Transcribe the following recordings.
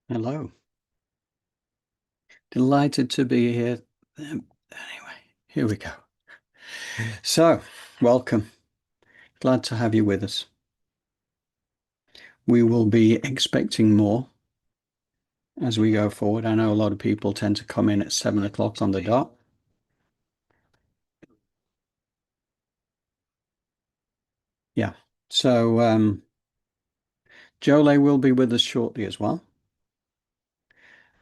Hello. Delighted to be here. Anyway, here we go. So, welcome. Glad to have you with us. We will be expecting more as we go forward. I know a lot of people tend to come in at 7 o'clock on the dot. Yeah. So, Jole will be with us shortly as well.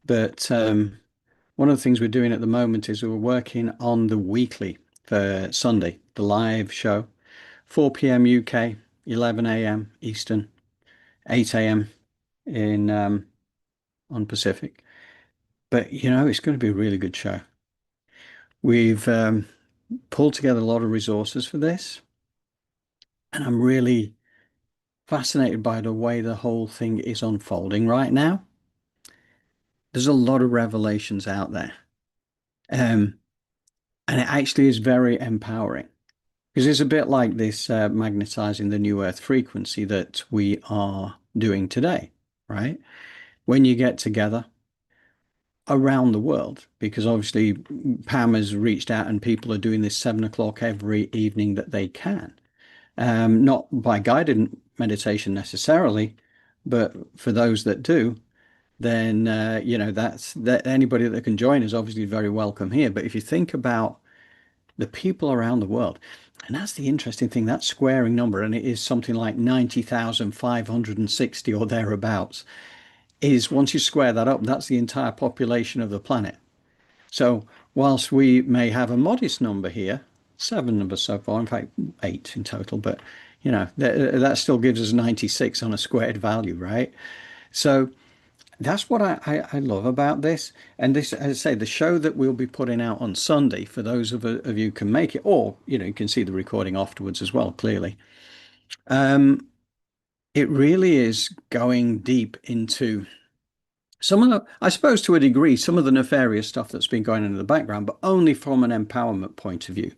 But one of the things we're doing at the moment is we're working on the weekly for Sunday, the live show, 4 p.m. UK, 11 a.m. Eastern, 8 a.m. in on Pacific. But it's going to be a really good show. We've pulled together a lot of resources for this, and I'm really fascinated by the way the whole thing is unfolding right now. There's a lot of revelations out there, um, and it actually is very empowering because it's a bit like this magnetizing the new Earth frequency that we are doing today, right? When you get together around the world, because obviously Pam has reached out and people are doing this 7 o'clock every evening that they can. Not by guided meditation necessarily, but for those that do, then that's that anybody that can join is obviously very welcome here. But if you think about the people around the world, and that's the interesting thing, that squaring number, and it is something like 90,560 or thereabouts, is once you square that up, that's the entire population of the planet. So whilst we may have a modest number here, seven of us so far, in fact, eight in total, but that still gives us 96 on a squared value, right? So that's what I love about this. And this, as I say, the show that we'll be putting out on Sunday, for those of you who can make it, or you can see the recording afterwards as well, clearly. Um, it really is going deep into some of the, I suppose to a degree, some of the nefarious stuff that's been going on in the background, but only from an empowerment point of view,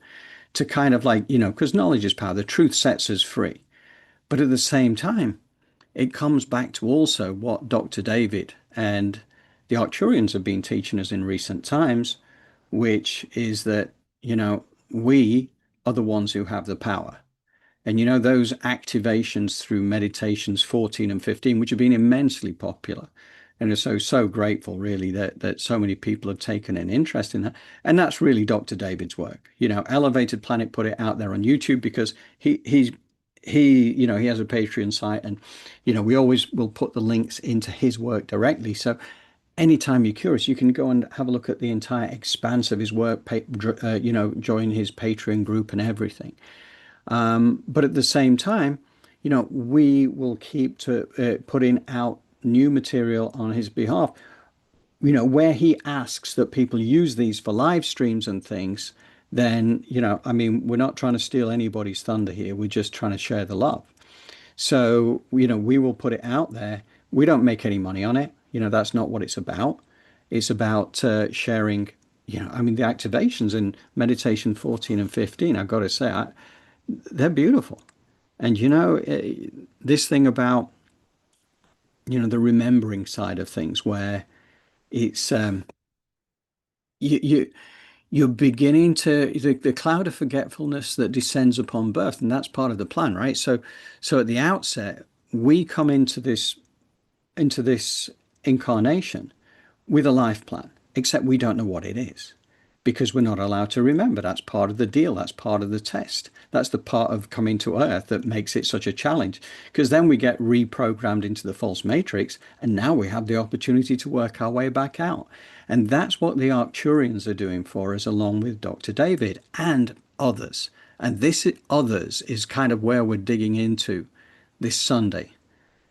to kind of like, because knowledge is power, the truth sets us free. But at the same time, it comes back to also what Dr. David and the Arcturians have been teaching us in recent times, which is that, we are the ones who have the power. And those activations through meditations 14 and 15, which have been immensely popular. And are so grateful, really, that so many people have taken an interest in that. And that's really Dr. David's work. Elevated Planet put it out there on YouTube because he has a Patreon site, and we always will put the links into his work directly. So anytime you're curious, you can go and have a look at the entire expanse of his work, join his Patreon group and everything. But at the same time, we will keep to putting out new material on his behalf. Where he asks that people use these for live streams and things, then, I mean, we're not trying to steal anybody's thunder here. We're just trying to share the love. So, we will put it out there. We don't make any money on it. That's not what it's about. It's about sharing, I mean, the activations in meditation 14 and 15, I've got to say, they're beautiful. And this thing about the remembering side of things, where it's you you're beginning to the cloud of forgetfulness that descends upon birth, and that's part of the plan, right? So at the outset, we come into this incarnation with a life plan, except we don't know what it is because we're not allowed to remember. That's part of the deal. That's part of the test. That's the part of coming to Earth that makes it such a challenge, because then we get reprogrammed into the false matrix, and now we have the opportunity to work our way back out. And that's what the Arcturians are doing for us, along with Dr. David and others. And this others is kind of where we're digging into this Sunday.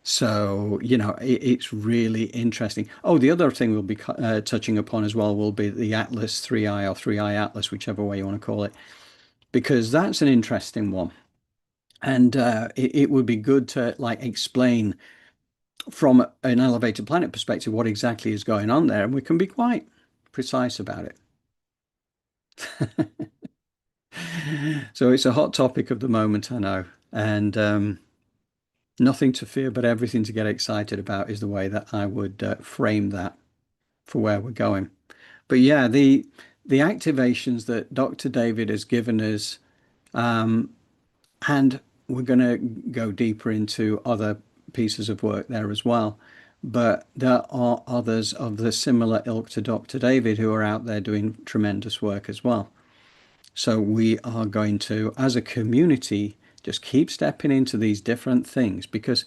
So, it's really interesting. Oh, the other thing we'll be touching upon as well will be the Atlas 3i or 3i Atlas, whichever way you want to call it, because that's an interesting one. And it would be good to like explain from an elevated planet perspective what exactly is going on there. And we can be quite precise about it. So it's a hot topic of the moment, I know. And Nothing to fear, but everything to get excited about is the way that I would frame that for where we're going. But yeah, the activations that Dr. David has given us, and we're going to go deeper into other pieces of work there as well. But there are others of the similar ilk to Dr. David who are out there doing tremendous work as well. So we are going to, as a community, just keep stepping into these different things, because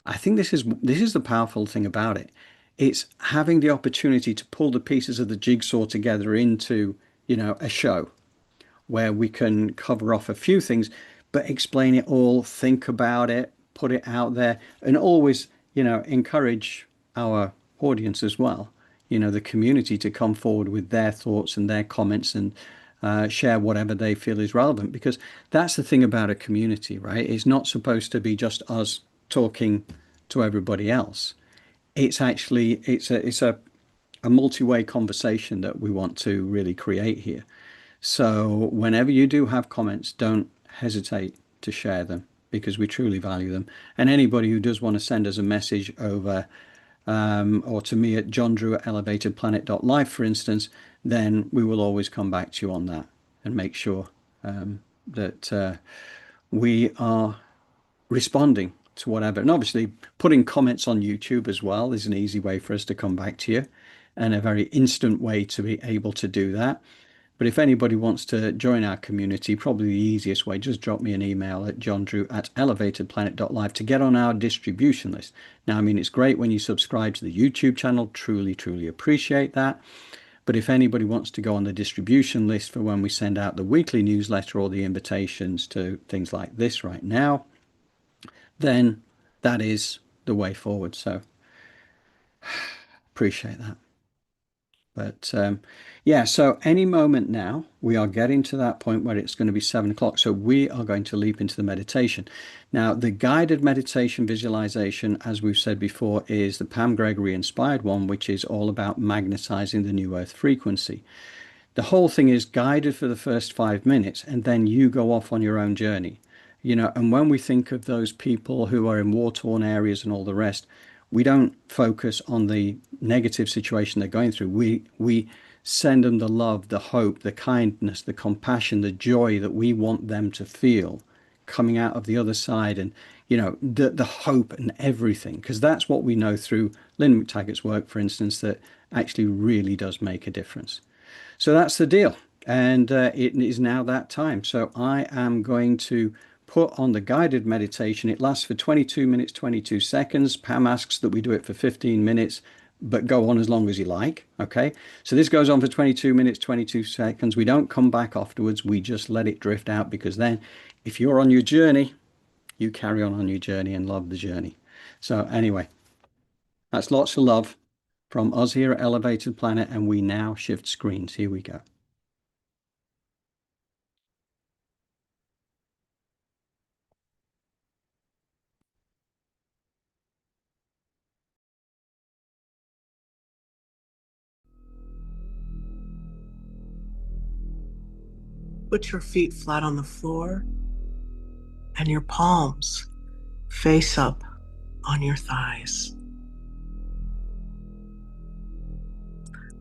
I think this is the powerful thing about it. It's having the opportunity to pull the pieces of the jigsaw together into, a show where we can cover off a few things, but explain it all, think about it, put it out there, and always, encourage our audience as well, the community, to come forward with their thoughts and their comments, and share whatever they feel is relevant. Because that's the thing about a community, right? It's not supposed to be just us talking to everybody else. It's a multi-way conversation that we want to really create here. So whenever you do have comments, don't hesitate to share them, because we truly value them. And anybody who does want to send us a message over, or to me at johndrew@elevatedplanet.life, for instance, then we will always come back to you on that and make sure that we are responding to whatever. And obviously, putting comments on YouTube as well is an easy way for us to come back to you, and a very instant way to be able to do that. But if anybody wants to join our community, probably the easiest way, just drop me an email at johndrew@elevatedplanet.life to get on our distribution list. Now, I mean, it's great when you subscribe to the YouTube channel. Truly, truly appreciate that. But if anybody wants to go on the distribution list for when we send out the weekly newsletter or the invitations to things like this right now, then that is the way forward. So appreciate that. But yeah, so any moment now, we are getting to that point where it's going to be 7 o'clock. So we are going to leap into the meditation. Now, the guided meditation visualization, as we've said before, is the Pam Gregory inspired one, which is all about magnetizing the new earth frequency. The whole thing is guided for the first 5 minutes, and then you go off on your own journey. And when we think of those people who are in war-torn areas and all the rest, we don't focus on the negative situation they're going through. We send them the love, the hope, the kindness, the compassion, the joy that we want them to feel coming out of the other side, and the hope and everything, because that's what we know through Lynn McTaggart's work, for instance, that actually really does make a difference. So that's the deal, and it is now that time. So I am going to put on the guided meditation. It lasts for 22 minutes, 22 seconds. Pam asks that we do it for 15 minutes, but go on as long as you like. Okay. So this goes on for 22 minutes, 22 seconds. We don't come back afterwards. We just let it drift out, because then if you're on your journey, you carry on your journey and love the journey. So anyway, that's lots of love from us here at Elevated Planet, and we now shift screens. Here we go. Put your feet flat on the floor and your palms face up on your thighs.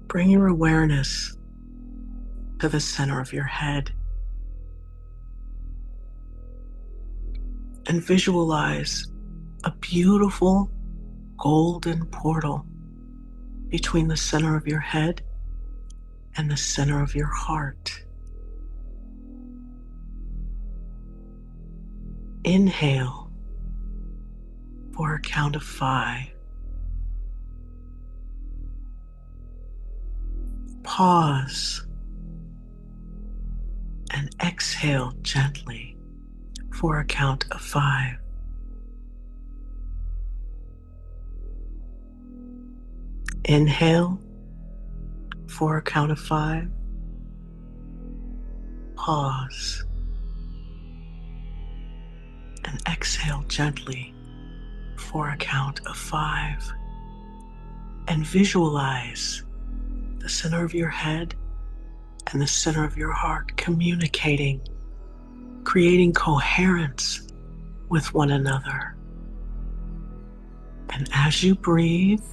Bring your awareness to the center of your head and visualize a beautiful golden portal between the center of your head and the center of your heart. Inhale for a count of 5. Pause and exhale gently for a count of 5. Inhale for a count of 5. Pause and exhale gently for a count of 5. And visualize the center of your head and the center of your heart communicating, creating coherence with one another. And as you breathe,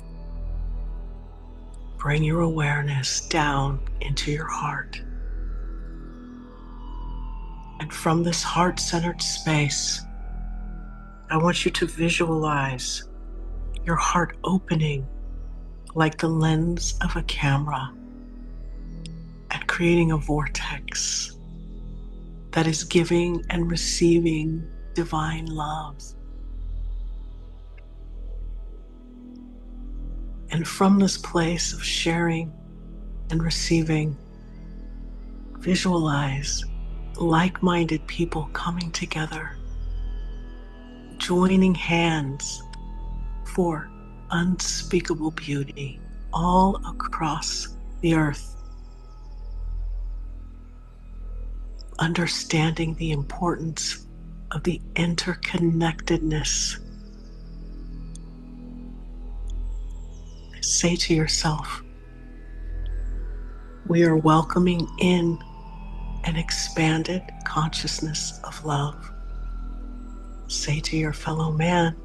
bring your awareness down into your heart. And from this heart-centered space, I want you to visualize your heart opening like the lens of a camera and creating a vortex that is giving and receiving divine love. And from this place of sharing and receiving, visualize like-minded people coming together, joining hands for unspeakable beauty all across the earth, understanding the importance of the interconnectedness. Say to yourself, we are welcoming in an expanded consciousness of love. Say to your fellow man,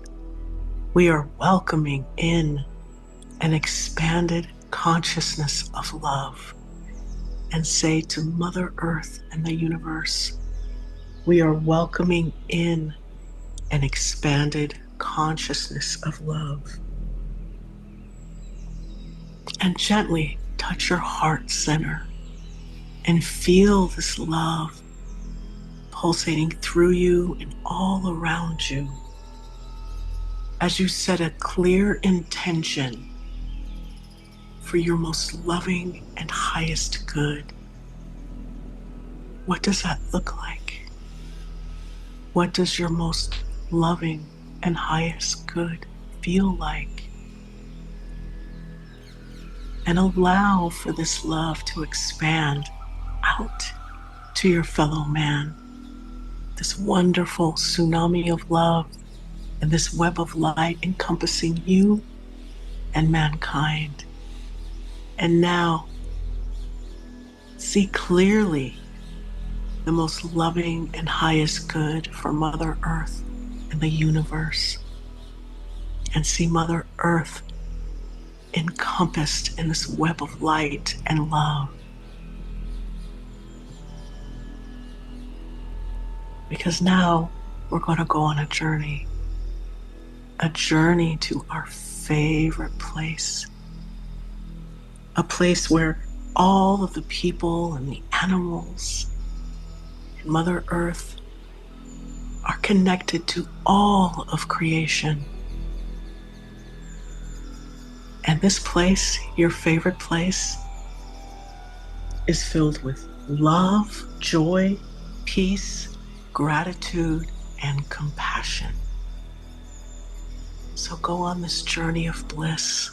we are welcoming in an expanded consciousness of love. And say to Mother Earth and the universe, we are welcoming in an expanded consciousness of love. And gently touch your heart center and feel this love pulsating through you and all around you as you set a clear intention for your most loving and highest good. What does that look like? What does your most loving and highest good feel like? And allow for this love to expand out to your fellow man. This wonderful tsunami of love and this web of light encompassing you and mankind. And now, see clearly the most loving and highest good for Mother Earth and the universe. And see Mother Earth encompassed in this web of light and love. Because now we're going to go on a journey to our favorite place. A place where all of the people and the animals and Mother Earth are connected to all of creation. And this place, your favorite place, is filled with love, joy, peace, gratitude, and compassion. So go on this journey of bliss.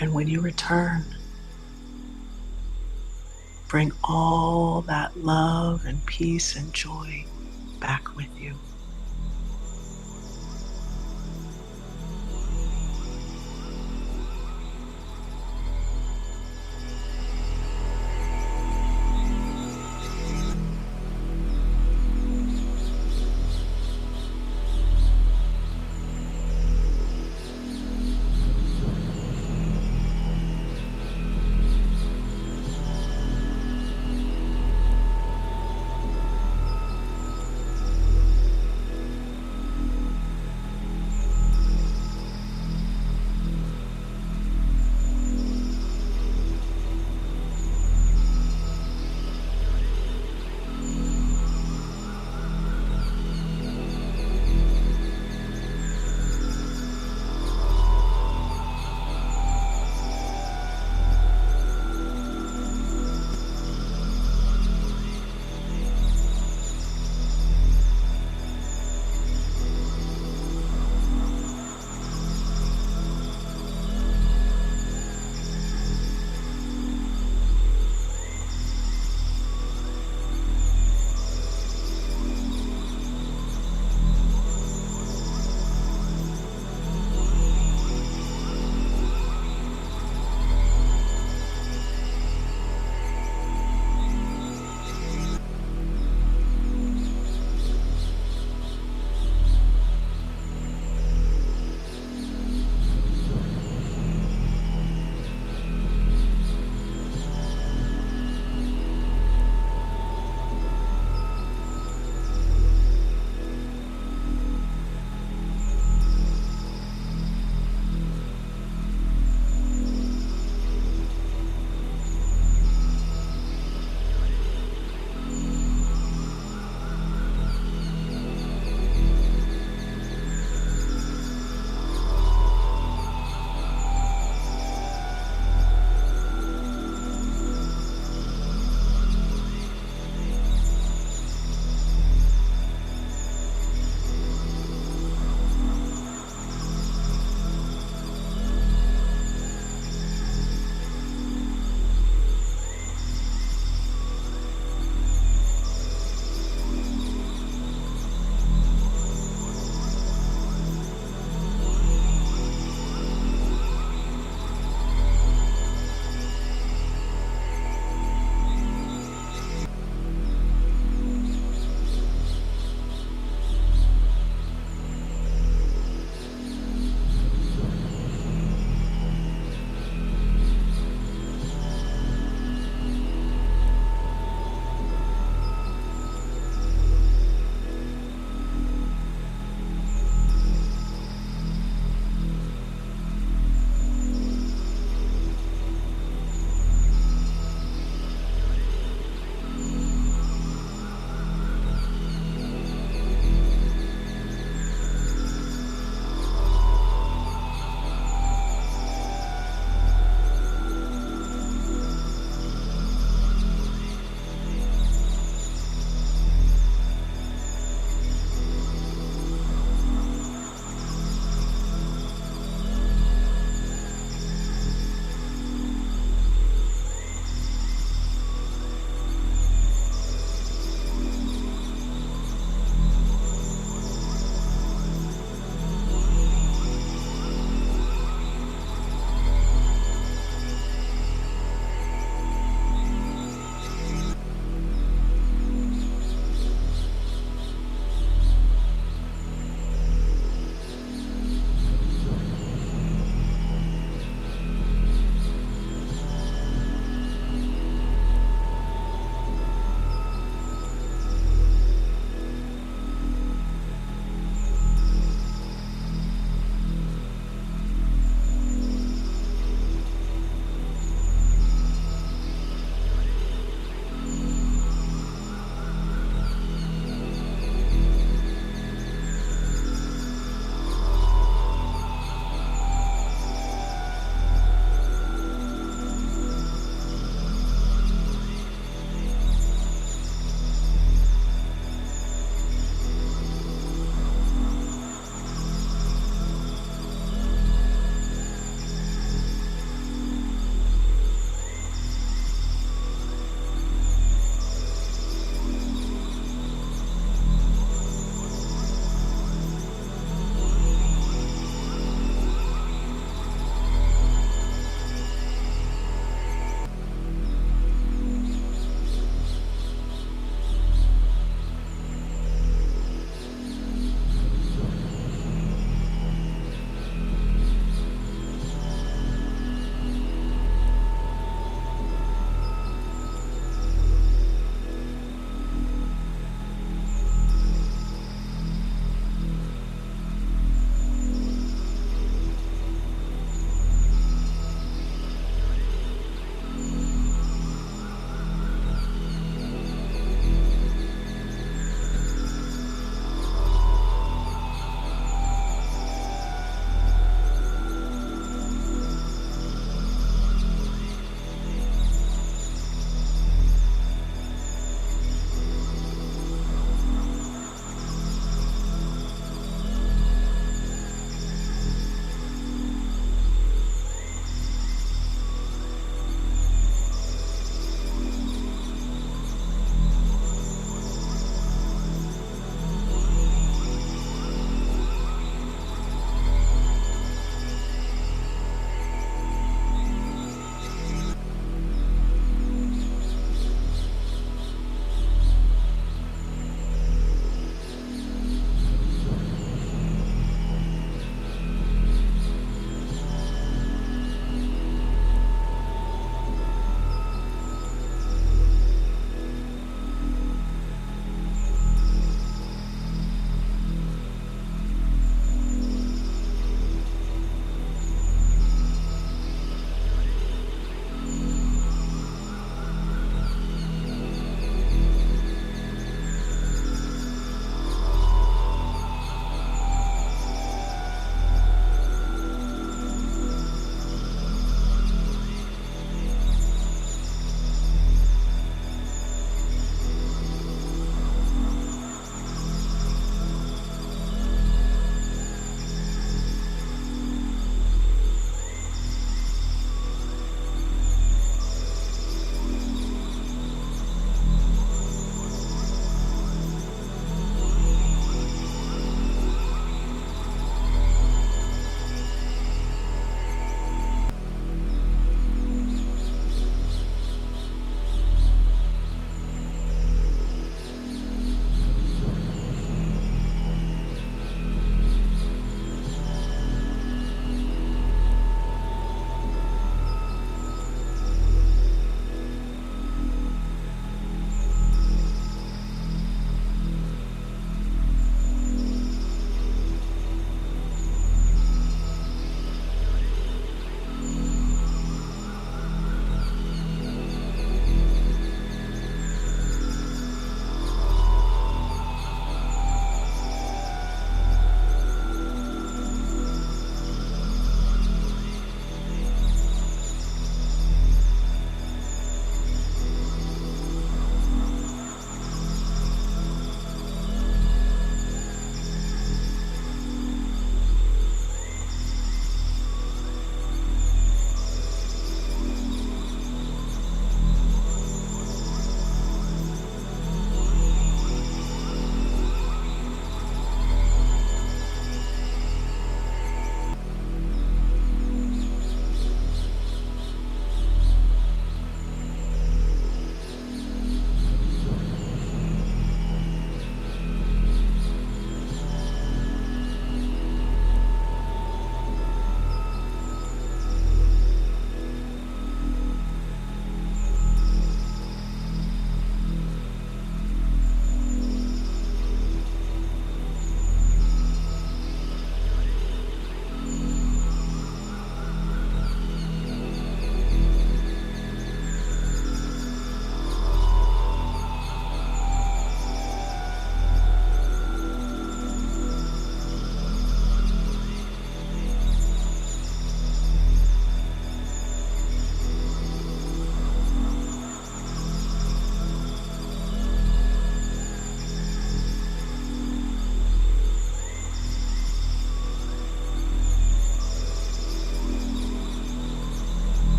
And when you return, bring all that love and peace and joy back with you.